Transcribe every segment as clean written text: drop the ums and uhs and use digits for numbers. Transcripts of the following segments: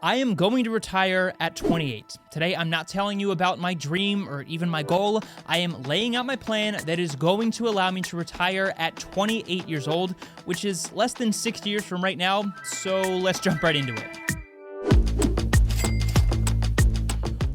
I am going to retire at 28. Today, I'm not telling you about my dream or even my goal. I am laying out my plan that is going to allow me to retire at 28 years old, which is less than 6 years from right now. So let's jump right into it.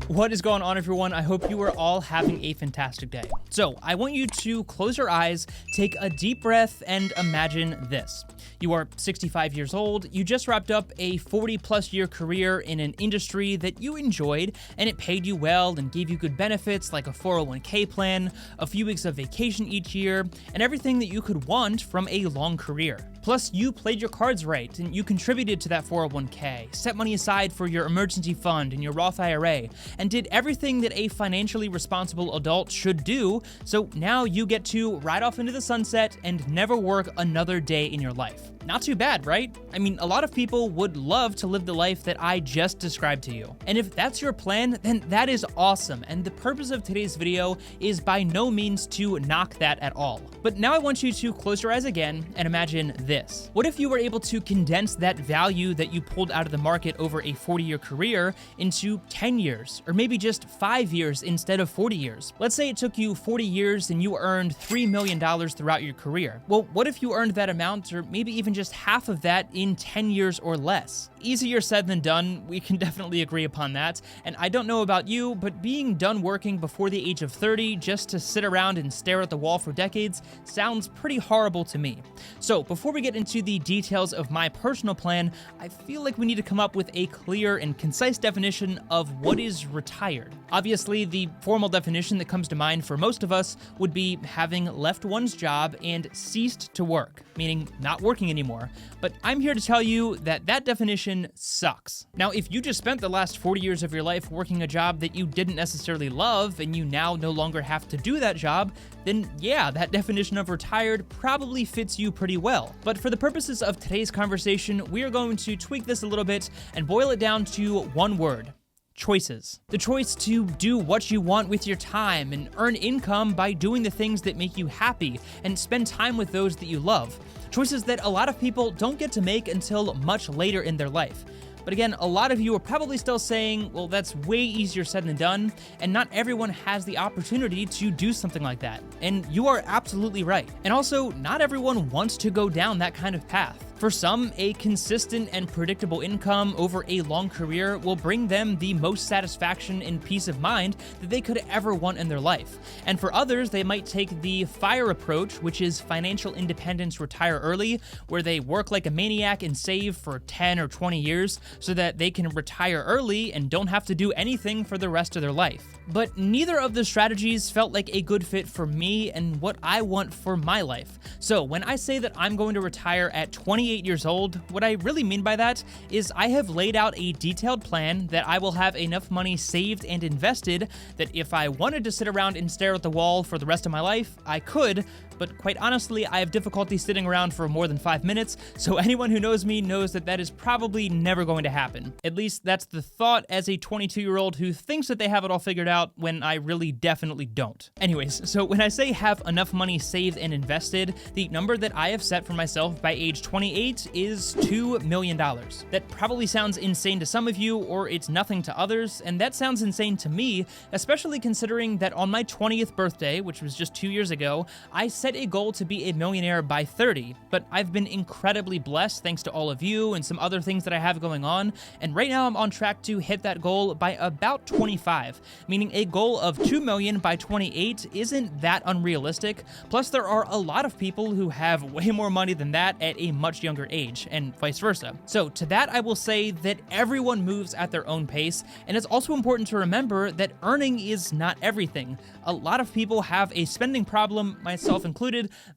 What is going on, everyone? I hope you are all having a fantastic day. So I want you to close your eyes, take a deep breath, and imagine this. You are 65 years old, you just wrapped up a 40-plus year career in an industry that you enjoyed, and it paid you well and gave you good benefits like a 401k plan, a few weeks of vacation each year, and everything that you could want from a long career. Plus, you played your cards right, and you contributed to that 401k, set money aside for your emergency fund and your Roth IRA, and did everything that a financially responsible adult should do, so now you get to ride off into the sunset and never work another day in your life. Not too bad, right? I mean, a lot of people would love to live the life that I just described to you. And if that's your plan, then that is awesome, and the purpose of today's video is by no means to knock that at all. But now I want you to close your eyes again and imagine this. What if you were able to condense that value that you pulled out of the market over a 40-year career into 10 years, or maybe just 5 years instead of 40 years? Let's say it took you 40 years and you earned $3 million throughout your career. Well, what if you earned that amount, or maybe even just half of that in 10 years or less? Easier said than done, we can definitely agree upon that. And I don't know about you, but being done working before the age of 30 just to sit around and stare at the wall for decades sounds pretty horrible to me. So before we get into the details of my personal plan, I feel like we need to come up with a clear and concise definition of what is retired. Obviously, the formal definition that comes to mind for most of us would be having left one's job and ceased to work, meaning not working anymore. But I'm here to tell you that that definition sucks. Now, if you just spent the last 40 years of your life working a job that you didn't necessarily love and you now no longer have to do that job, then yeah, that definition of retired probably fits you pretty well. But for the purposes of today's conversation, we are going to tweak this a little bit and boil it down to one word: choices. The choice to do what you want with your time and earn income by doing the things that make you happy and spend time with those that you love. Choices that a lot of people don't get to make until much later in their life. But again, a lot of you are probably still saying, well, that's way easier said than done, and not everyone has the opportunity to do something like that. And you are absolutely right. And also, not everyone wants to go down that kind of path. For some, a consistent and predictable income over a long career will bring them the most satisfaction and peace of mind that they could ever want in their life. And for others, they might take the FIRE approach, which is financial independence, retire early, where they work like a maniac and save for 10 or 20 years so that they can retire early and don't have to do anything for the rest of their life. But neither of the strategies felt like a good fit for me and what I want for my life. So when I say that I'm going to retire at 28 years old, what I really mean by that is I have laid out a detailed plan that I will have enough money saved and invested that if I wanted to sit around and stare at the wall for the rest of my life, I could. But quite honestly, I have difficulty sitting around for more than 5 minutes, so anyone who knows me knows that that is probably never going to happen. At least that's the thought as a 22-year-old who thinks that they have it all figured out when I really definitely don't. Anyways, so when I say have enough money saved and invested, the number that I have set for myself by age 28 is $2 million. That probably sounds insane to some of you, or it's nothing to others, and that sounds insane to me, especially considering that on my 20th birthday, which was just 2 years ago, I set a goal to be a millionaire by 30, but I've been incredibly blessed thanks to all of you and some other things that I have going on, and right now I'm on track to hit that goal by about 25, meaning a goal of 2 million by 28 isn't that unrealistic. Plus, there are a lot of people who have way more money than that at a much younger age, and vice versa. So to that, I will say that everyone moves at their own pace, and it's also important to remember that earning is not everything. A lot of people have a spending problem, myself included,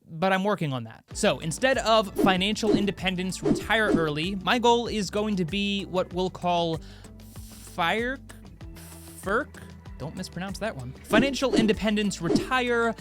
but I'm working on that. So instead of financial independence, retire early, my goal is going to be what we'll call FIRE. Don't mispronounce that one. Financial independence, retire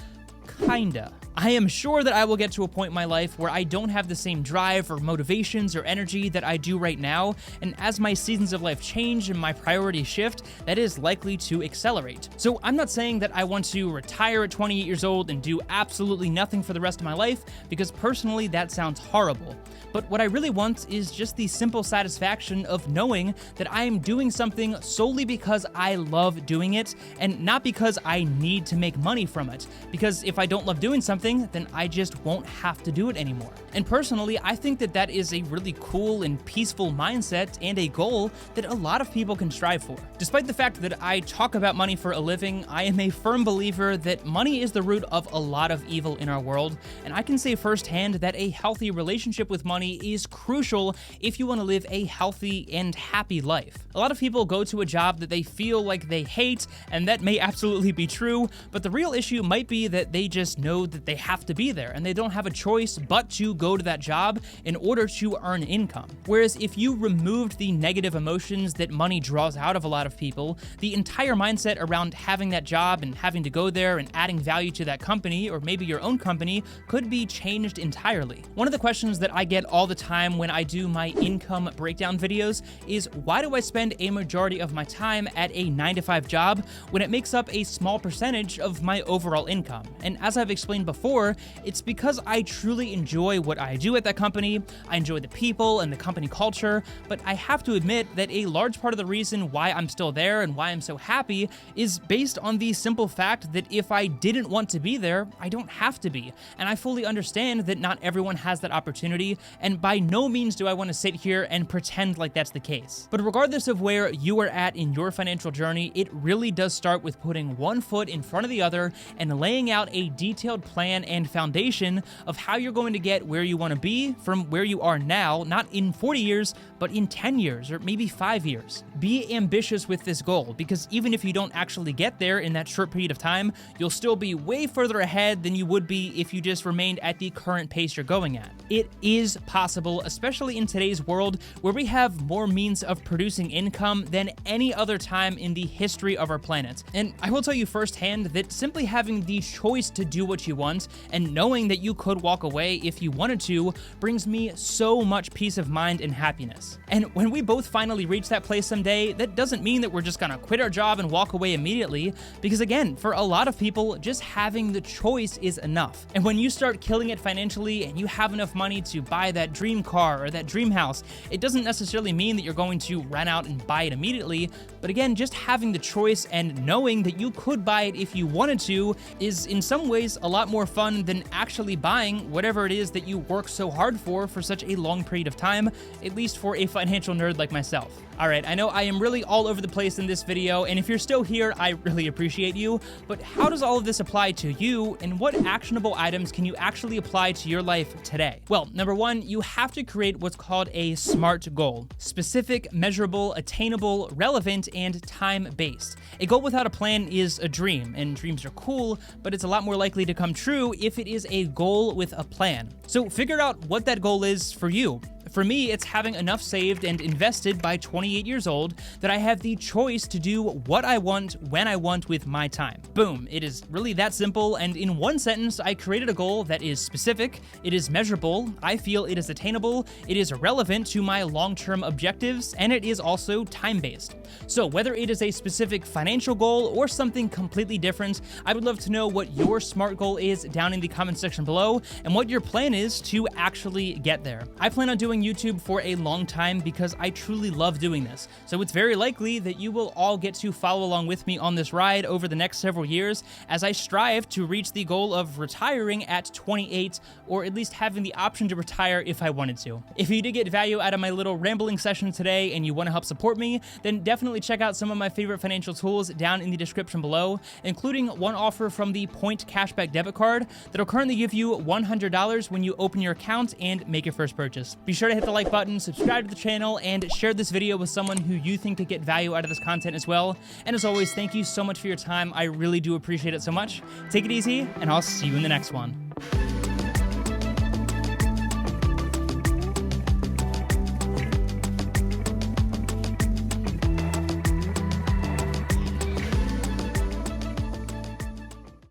kinda. I am sure that I will get to a point in my life where I don't have the same drive or motivations or energy that I do right now, and as my seasons of life change and my priorities shift, that is likely to accelerate. So I'm not saying that I want to retire at 28 years old and do absolutely nothing for the rest of my life, because personally that sounds horrible. But what I really want is just the simple satisfaction of knowing that I am doing something solely because I love doing it, and not because I need to make money from it. Because if I don't love doing something, then I just won't have to do it anymore. And personally, I think that that is a really cool and peaceful mindset and a goal that a lot of people can strive for. Despite the fact that I talk about money for a living, I am a firm believer that money is the root of a lot of evil in our world, and I can say firsthand that a healthy relationship with money is crucial if you want to live a healthy and happy life. A lot of people go to a job that they feel like they hate, and that may absolutely be true, but the real issue might be that they just know that they have to be there, and they don't have a choice but to go to that job in order to earn income. Whereas if you removed the negative emotions that money draws out of a lot of people, the entire mindset around having that job and having to go there and adding value to that company, or maybe your own company, could be changed entirely. One of the questions that I get all the time when I do my income breakdown videos is, why do I spend a majority of my time at a 9-to-5 job when it makes up a small percentage of my overall income? And as I've explained before, it's because I truly enjoy what I do at that company. I enjoy the people and the company culture, but I have to admit that a large part of the reason why I'm still there and why I'm so happy is based on the simple fact that if I didn't want to be there, I don't have to be. And I fully understand that not everyone has that opportunity, and by no means do I want to sit here and pretend like that's the case. But regardless of where you are at in your financial journey, it really does start with putting one foot in front of the other and laying out a detailed plan and foundation of how you're going to get where you want to be from where you are now, not in 40 years, but in 10 years or maybe 5 years. Be ambitious with this goal, because even if you don't actually get there in that short period of time, you'll still be way further ahead than you would be if you just remained at the current pace you're going at. It is possible, especially in today's world where we have more means of producing income than any other time in the history of our planet. And I will tell you firsthand that simply having the choice to do what you want and knowing that you could walk away if you wanted to brings me so much peace of mind and happiness. And when we both finally reach that place someday, that doesn't mean that we're just gonna quit our job and walk away immediately, because again, for a lot of people, just having the choice is enough. And when you start killing it financially and you have enough money to buy that dream car or that dream house, it doesn't necessarily mean that you're going to run out and buy it immediately, but again, just having the choice and knowing that you could buy it if you wanted to is in some ways a lot more fun than actually buying whatever it is that you work so hard for such a long period of time, at least for a financial nerd like myself. Alright, I know I am really all over the place in this video, and if you're still here, I really appreciate you, but how does all of this apply to you, and what actionable items can you actually apply to your life today? Well, number one, you have to create what's called a SMART goal. Specific, measurable, attainable, relevant, and time-based. A goal without a plan is a dream, and dreams are cool, but it's a lot more likely to come true if it is a goal with a plan. So figure out what that goal is for you. For me, it's having enough saved and invested by 28 years old that I have the choice to do what I want when I want with my time. Boom, it is really that simple, and in one sentence, I created a goal that is specific, it is measurable, I feel it is attainable, it is relevant to my long-term objectives, and it is also time-based. So whether it is a specific financial goal or something completely different, I would love to know what your SMART goal is down in the comment section below, and what your plan is to actually get there. I plan on doing YouTube for a long time because I truly love doing this, so it's very likely that you will all get to follow along with me on this ride over the next several years as I strive to reach the goal of retiring at 28, or at least having the option to retire if I wanted to. If you did get value out of my little rambling session today and you want to help support me, then definitely check out some of my favorite financial tools down in the description below, including one offer from the Point Cashback debit card that'll currently give you $100 when you open your account and make your first purchase. Be sure to hit the like button, subscribe to the channel, and share this video with someone who you think could get value out of this content as well. And as always, thank you so much for your time. I really do appreciate it so much. Take it easy, and I'll see you in the next one.